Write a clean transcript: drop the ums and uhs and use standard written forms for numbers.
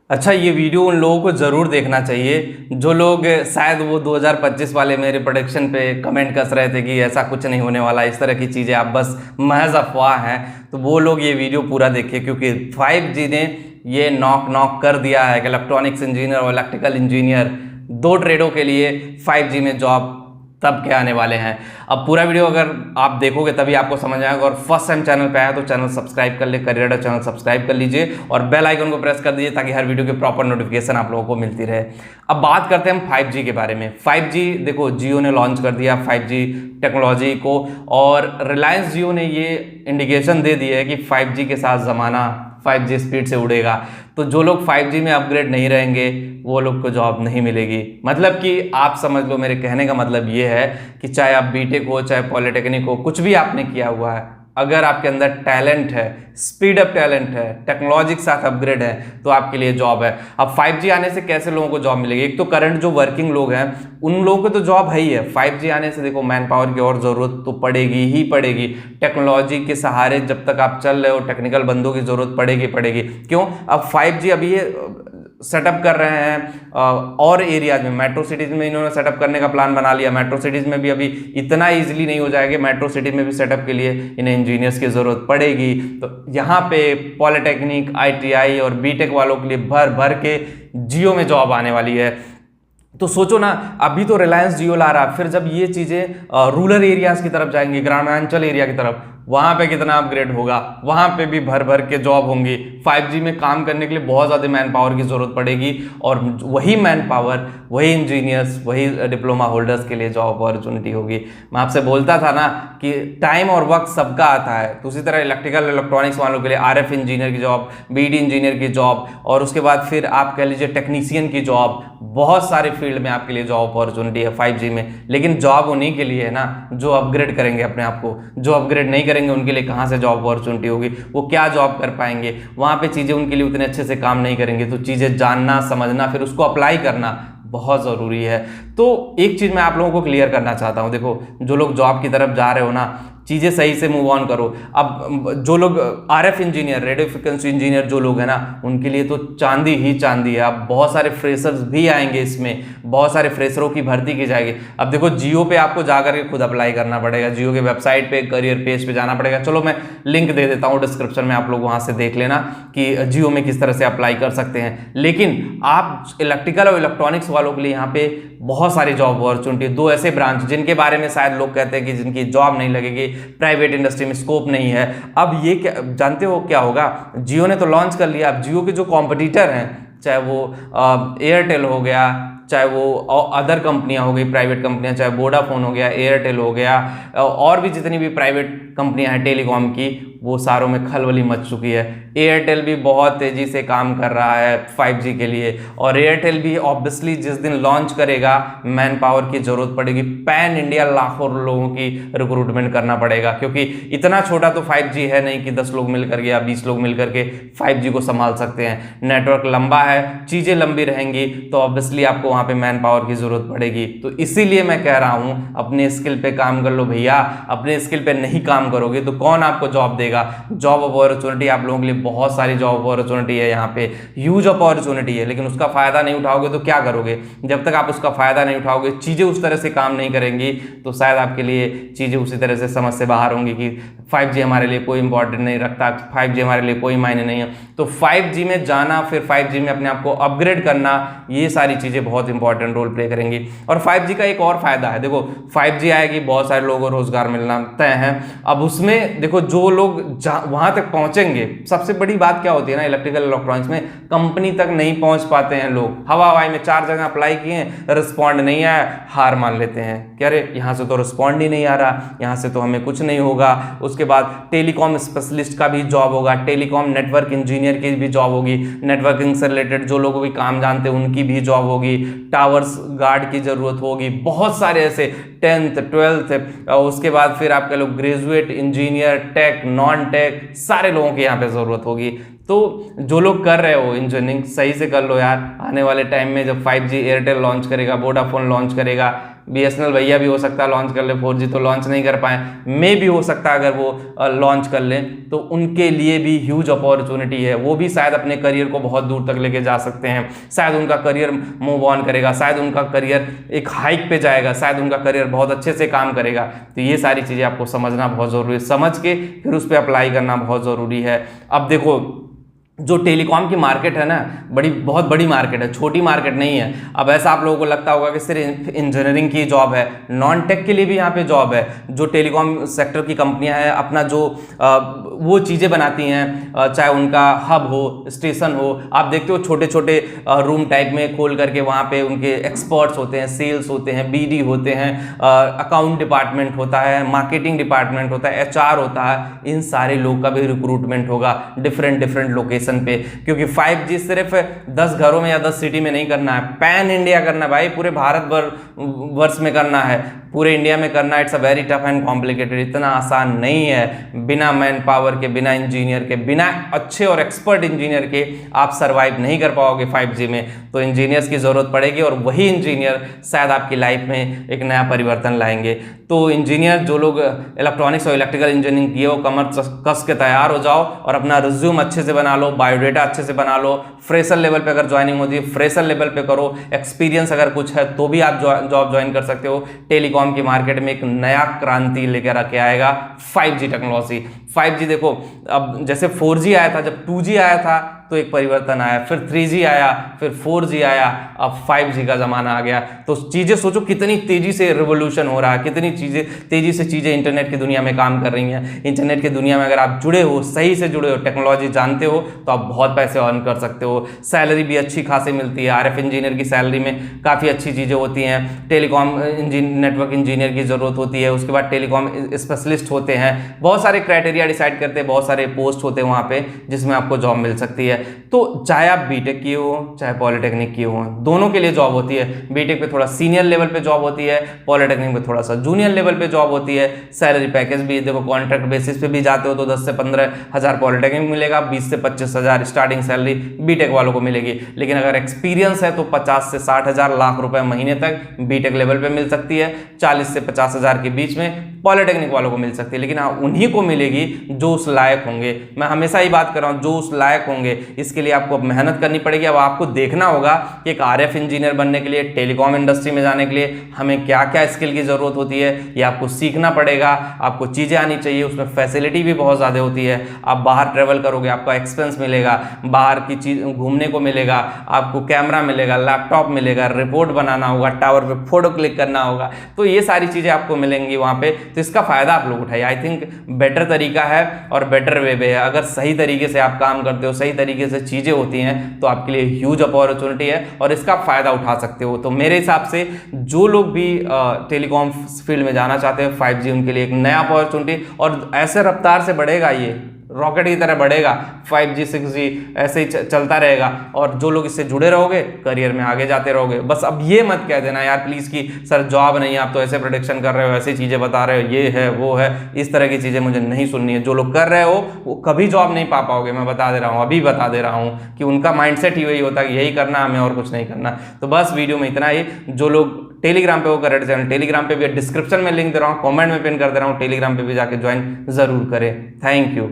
अच्छा, ये वीडियो उन लोगों को ज़रूर देखना चाहिए जो लोग शायद वो 2025 वाले मेरे प्रोडिक्शन पे कमेंट कस रहे थे कि ऐसा कुछ नहीं होने वाला, इस तरह की चीज़ें आप बस महज अफवाह हैं। तो वो लोग ये वीडियो पूरा देखिए, क्योंकि 5G ने ये नॉक नॉक कर दिया है कि इलेक्ट्रॉनिक्स इंजीनियर और इलेक्ट्रिकल इंजीनियर दो ट्रेडों के लिए 5G में जॉब तब के आने वाले हैं। अब पूरा वीडियो अगर आप देखोगे तभी आपको समझ आएगा। और फर्स्ट टाइम चैनल पे आया तो चैनल सब्सक्राइब कर ले, करियर अड्डा चैनल सब्सक्राइब कर लीजिए और बेल आइकन को प्रेस कर दीजिए ताकि हर वीडियो की प्रॉपर नोटिफिकेशन आप लोगों को मिलती रहे। अब बात करते हैं हम 5G के बारे में। 5G देखो, जियो ने लॉन्च कर दिया 5G टेक्नोलॉजी को, और रिलायंस जियो ने ये इंडिकेशन दे दी है कि 5G के साथ ज़माना 5G स्पीड से उड़ेगा। तो जो लोग 5G में अपग्रेड नहीं रहेंगे वो लोग को जॉब नहीं मिलेगी। मतलब कि आप समझ लो, मेरे कहने का मतलब ये है कि चाहे आप बीटेक हो, चाहे पॉलिटेक्निक हो, कुछ भी आपने किया हुआ है, अगर आपके अंदर टैलेंट है, स्पीड अप टैलेंट है, टेक्नोलॉजी के साथ अपग्रेड है, तो आपके लिए जॉब है। अब 5G आने से कैसे लोगों को जॉब मिलेगी? एक तो करंट जो वर्किंग लोग हैं उन लोगों को तो जॉब है ही है। 5G आने से देखो मैन पावर की और ज़रूरत तो पड़ेगी ही पड़ेगी। टेक्नोलॉजी के सहारे जब तक आप चल रहे हो, टेक्निकल बंदों की ज़रूरत पड़ेगी पड़ेगी। क्यों? अब 5G अभी ये सेटअप कर रहे हैं और एरियाज में, मेट्रो सिटीज में इन्होंने सेटअप करने का प्लान बना लिया। मेट्रो सिटीज में भी अभी इतना इजीली नहीं हो जाएगा, मेट्रो सिटी में भी सेटअप के लिए इन्हें इंजीनियर्स की जरूरत पड़ेगी। तो यहाँ पे पॉलिटेक्निक, ITI और बीटेक वालों के लिए भर भर के जियो में जॉब आने वाली है। तो सोचो ना, अभी तो रिलायंस जियो ला रहा, फिर जब ये चीज़ें रूरल एरियाज की तरफ जाएंगी, ग्रामांचल एरिया की तरफ, वहाँ पे कितना अपग्रेड होगा, वहाँ पे भी भर भर के जॉब होंगी। 5G में काम करने के लिए बहुत ज़्यादा मैन पावर की ज़रूरत पड़ेगी, और वही मैन पावर, वही इंजीनियर्स, वही डिप्लोमा होल्डर्स के लिए जॉब अपॉर्चुनिटी होगी। मैं आपसे बोलता था ना कि टाइम और वक्त सबका आता है, तो उसी तरह इलेक्ट्रिकल इलेक्ट्रॉनिक्स वालों के लिए RF इंजीनियर की जॉब, BD इंजीनियर की जॉब, और उसके बाद फिर आप कह लीजिए टेक्नीशियन की जॉब, बहुत सारे फील्ड में आपके लिए जॉब अपॉर्चुनिटी है 5G में। लेकिन जॉब उन्हीं के लिए है ना जो अपग्रेड करेंगे अपने आप को। जो अपग्रेड नहीं करेंगे उनके लिए कहाँ से जॉब अपॉर्चुनिटी होगी? वो क्या जॉब कर पाएंगे? वहाँ पे चीज़ें उनके लिए उतने अच्छे से काम नहीं करेंगे। तो चीज़ें जानना, समझना, फिर उसको अप्लाई करना बहुत ज़रूरी है। तो एक चीज़ मैं आप लोगों को क्लियर करना चाहता हूँ। देखो, जो लोग जॉब की तरफ जा रहे हो ना, चीज़ें सही से मूव ऑन करो। अब जो लोग RF engineer, radio frequency engineer जो लोग हैं ना, उनके लिए तो चांदी ही चांदी है। अब बहुत सारे फ्रेशर्स भी आएंगे इसमें, बहुत सारे फ्रेशरों की भर्ती की जाएगी। अब देखो, जियो पे आपको जाकर के खुद अप्लाई करना पड़ेगा, जियो के वेबसाइट पे, करियर पेज पे जाना पड़ेगा। चलो मैं लिंक दे देता हूँ डिस्क्रिप्शन में, आप लोग वहाँ से देख लेना कि जियो में किस तरह से अप्लाई कर सकते हैं। लेकिन आप इलेक्ट्रिकल और इलेक्ट्रॉनिक्स वालों के लिए यहाँ पे बहुत सारी जॉब अपॉर्चुनिटी, दो ऐसे ब्रांच जिनके बारे में शायद लोग कहते हैं कि जिनकी जॉब नहीं लगेगी, प्राइवेट इंडस्ट्री में स्कोप नहीं है। अब ये क्या जानते हो क्या होगा? जियो ने तो लॉन्च कर लिया, अब जियो के जो कॉम्पिटिटर हैं, चाहे वो एयरटेल हो गया, चाहे वो अदर कंपनियां हो गई, प्राइवेट कंपनियां, चाहे वोडाफोन हो गया, एयरटेल हो गया, और भी जितनी भी प्राइवेट कंपनियां हैं टेलीकॉम की, वो सारों में खलबली मच चुकी है। एयरटेल भी बहुत तेज़ी से काम कर रहा है 5G के लिए, और एयरटेल भी ऑब्वियसली जिस दिन लॉन्च करेगा मैन पावर की ज़रूरत पड़ेगी। पैन इंडिया लाखों लोगों की रिक्रूटमेंट करना पड़ेगा, क्योंकि इतना छोटा तो 5G है नहीं कि 10 लोग मिलकर के या 20 लोग मिलकर के 5G को संभाल सकते हैं। नेटवर्क लंबा है, चीज़ें लंबी रहेंगी, तो ऑब्वियसली आपको वहाँ पे मैन पावर की ज़रूरत पड़ेगी। तो इसीलिए मैं कह रहा हूँ, अपने स्किल पे काम कर लो भैया। अपने स्किल पे नहीं काम करोगे तो कौन आपको जॉब देगा? जॉब अपॉर्चुनिटी आप लोगों के लिए बहुत सारी जॉब अपॉर्चुनिटी है, यहाँ पे ह्यूज अपॉर्चुनिटी है, लेकिन उसका फायदा नहीं उठाओगे तो क्या करोगे? जब तक आप उसका फायदा नहीं उठाओगे, चीज़ें उस तरह से काम नहीं करेंगी, तो शायद आपके लिए चीज़ें उसी तरह से समझ से बाहर होंगी कि 5G हमारे लिए कोई इंपॉर्टेंट नहीं रखता, 5G हमारे लिए कोई मायने नहीं है। तो 5G में जाना, फिर 5G में अपने आप को अपग्रेड करना, ये सारी चीज़ें बहुत इंपॉर्टेंट रोल प्ले करेंगी। और 5G का एक और फायदा है, देखो 5G आएगी, बहुत सारे लोगों को रोजगार मिलना तय है। अब उसमें देखो, जो लोग वहां तक पहुंचेंगे, सबसे बड़ी बात क्या होती है ना इलेक्ट्रिकल इलेक्ट्रॉनिक्स में, कंपनी तक नहीं पहुंच पाते हैं लोग। हवा हवाई में 4 जगह अप्लाई किए, रिस्पॉन्ड नहीं आया, हार मान लेते हैं कि अरे यहाँ से तो रिस्पॉन्ड ही नहीं आ रहा, यहाँ से तो हमें कुछ नहीं होगा। उसके बाद टेलीकॉम स्पेशलिस्ट का भी जॉब होगा, टेलीकॉम नेटवर्क इंजीनियर की भी जॉब होगी, नेटवर्किंग से रिलेटेड जो लोग भी काम जानते हैं उनकी भी जॉब होगी, टावर्स गार्ड की जरूरत होगी, बहुत सारे ऐसे 10th 12th, उसके बाद फिर आपके लोग graduate engineer, tech, non tech, सारे लोगों की यहाँ पे ज़रूरत होगी। तो जो लोग कर रहे हो इंजीनियरिंग, सही से कर लो यार। आने वाले टाइम में जब 5G एयरटेल लॉन्च करेगा, वोडाफोन लॉन्च करेगा, BSNL भैया भी हो सकता है लॉन्च कर ले, 4G तो लॉन्च नहीं कर पाए, मे भी हो सकता है अगर वो लॉन्च कर लें तो उनके लिए भी ह्यूज अपॉर्चुनिटी है, वो भी शायद अपने करियर को बहुत दूर तक लेके जा सकते हैं, शायद उनका करियर मूव ऑन करेगा, शायद उनका करियर एक हाइक पे जाएगा, शायद उनका करियर बहुत अच्छे से काम करेगा। तो ये सारी चीज़ें आपको समझना बहुत ज़रूरी है, समझ के फिर उस पर अप्लाई करना बहुत ज़रूरी है। अब देखो जो टेलीकॉम की मार्केट है ना, बहुत बड़ी मार्केट है, छोटी मार्केट नहीं है। अब ऐसा आप लोगों को लगता होगा कि सिर्फ इंजीनियरिंग की जॉब है, नॉन टेक के लिए भी यहाँ पे जॉब है। जो टेलीकॉम सेक्टर की कंपनियां हैं अपना जो वो चीज़ें बनाती हैं, चाहे उनका हब हो, स्टेशन हो, आप देखते हो छोटे छोटे रूम टाइप में खोल करके वहाँ पे उनके एक्सपर्ट्स होते हैं, सेल्स होते हैं, BD होते हैं, अकाउंट डिपार्टमेंट होता है, मार्केटिंग डिपार्टमेंट होता है, HR होता है। इन सारे लोग का भी रिक्रूटमेंट होगा डिफरेंट लोकेशन पे, क्योंकि 5G सिर्फ 10 घरों में या 10 सिटी में नहीं करना है, पैन इंडिया करना है भाई, पूरे भारत वर्ष में करना है, पूरे इंडिया में करना है। It's a very tough and complicated, इतना आसान नहीं है। बिना मैन पावर के, बिना इंजीनियर के, बिना अच्छे और एक्सपर्ट इंजीनियर के आप सर्वाइव नहीं कर पाओगे 5G में। तो इंजीनियर्स की जरूरत पड़ेगी और वही इंजीनियर शायद आपकी लाइफ में एक नया परिवर्तन लाएंगे। तो इंजीनियर जो लोग इलेक्ट्रॉनिक्स और इलेक्ट्रिकल इंजीनियरिंग किए हो, कमर कस के तैयार हो जाओ और अपना रिज्यूम अच्छे से बना लो, बायोडेटा अच्छे से बना लो। फ्रेशर लेवल पे अगर ज्वाइनिंग होती है, फ्रेशर लेवल पे करो। एक्सपीरियंस अगर कुछ है तो भी आप जॉब ज्वाइन कर सकते हो। टेलीकॉम की मार्केट में एक नया क्रांति लेकर के आएगा 5G टेक्नोलॉजी। 5G देखो, अब जैसे 4G आया था, जब 2G आया था तो एक परिवर्तन आया, फिर 3G आया, फिर 4G आया, अब 5G का ज़माना आ गया। तो चीज़ें सोचो कितनी तेज़ी से रिवोल्यूशन हो रहा है, कितनी तेज़ी से चीज़ें इंटरनेट की दुनिया में काम कर रही हैं। इंटरनेट की दुनिया में अगर आप जुड़े हो, सही से जुड़े हो, टेक्नोलॉजी जानते हो, तो आप बहुत पैसे अर्न कर सकते हो। सैलरी भी अच्छी खासी मिलती है। RF इंजीनियर की सैलरी में काफ़ी अच्छी चीज़ें होती हैं। टेलीकॉम नेटवर्क इंजीनियर की ज़रूरत होती है, उसके बाद टेलीकॉम स्पेशलिस्ट होते हैं। बहुत सारे क्राइटेरिया डिसाइड करते हैं, बहुत सारे पोस्ट होते हैं वहाँ पे जिसमें आपको जॉब मिल सकती है। तो चाहे आप बीटेक किए हो, चाहे पॉलिटेक्निक किए हो, दोनों के लिए जॉब होती है। बीटेक पे थोड़ा सीनियर लेवल पे जॉब होती है, पॉलिटेक्निक पे थोड़ा सा जूनियर लेवल पे जॉब होती है। सैलरी पैकेज भी देखो, कॉन्ट्रैक्ट बेसिस पे भी जाते हो तो 10 से 15 हज़ार पॉलिटेक्निक मिलेगा, 20 से 25 हज़ार स्टार्टिंग सैलरी बीटेक वालों को मिलेगी। लेकिन अगर एक्सपीरियंस है तो 50 से 60 हज़ार लाख रुपए महीने तक बीटेक लेवल पे मिल सकती है। 40 से 50 हज़ार के बीच में पॉलिटेक्निक वालों को मिल सकती है। लेकिन हाँ, उन्हीं को मिलेगी जो उस लायक होंगे। मैं हमेशा ही बात कर रहा हूँ, जो उस लायक होंगे। इसके लिए आपको मेहनत करनी पड़ेगी। अब आपको देखना होगा कि एक RF इंजीनियर बनने के लिए, टेलीकॉम इंडस्ट्री में जाने के लिए हमें क्या क्या स्किल की ज़रूरत होती है, ये आपको सीखना पड़ेगा। आपको चीज़ें आनी चाहिए, उसमें फैसिलिटी भी बहुत ज़्यादा होती है। आप बाहर ट्रेवल करोगे, आपका एक्सपेंस मिलेगा, बाहर की चीज़ घूमने को मिलेगा, आपको कैमरा मिलेगा, लैपटॉप मिलेगा, रिपोर्ट बनाना होगा, टावर पर फोटो क्लिक करना होगा। तो ये सारी चीज़ें आपको मिलेंगी वहाँ पर। तो इसका फ़ायदा आप लोग उठाइए। आई थिंक बेटर तरीका है और बेटर वे है। अगर सही तरीके से आप काम करते हो, सही तरीके से चीज़ें होती हैं, तो आपके लिए ह्यूज अपॉर्चुनिटी है और इसका फ़ायदा उठा सकते हो। तो मेरे हिसाब से जो लोग भी टेलीकॉम फील्ड में जाना चाहते हैं, 5G उनके लिए एक नया अपॉर्चुनिटी, और ऐसे रफ्तार से बढ़ेगा, ये रॉकेट की तरह बढ़ेगा। 5G 6G ऐसे ही चलता रहेगा और जो लोग इससे जुड़े रहोगे, करियर में आगे जाते रहोगे। बस अब ये मत कह देना यार प्लीज़ कि सर जॉब नहीं, आप तो ऐसे प्रोडिक्शन कर रहे हो, ऐसी चीज़ें बता रहे हो, ये है वो है, इस तरह की चीज़ें मुझे नहीं सुननी है। जो लोग कर रहे हो वो कभी जॉब नहीं पा पाओगे, मैं बता दे रहा हूँ, अभी बता दे रहा हूँ कि उनका माइंडसेट ही वही होता है कि यही करना हमें और कुछ नहीं करना। तो बस वीडियो में इतना ही। जो लोग टेलीग्राम पे वो कर रहे थे, टेलीग्राम पे भी डिस्क्रिप्शन में लिंक दे रहा हूँ, कमेंट में पिन कर दे रहा हूँ, टेलीग्राम पे भी जाके ज्वाइन जरूर करें। Thank you.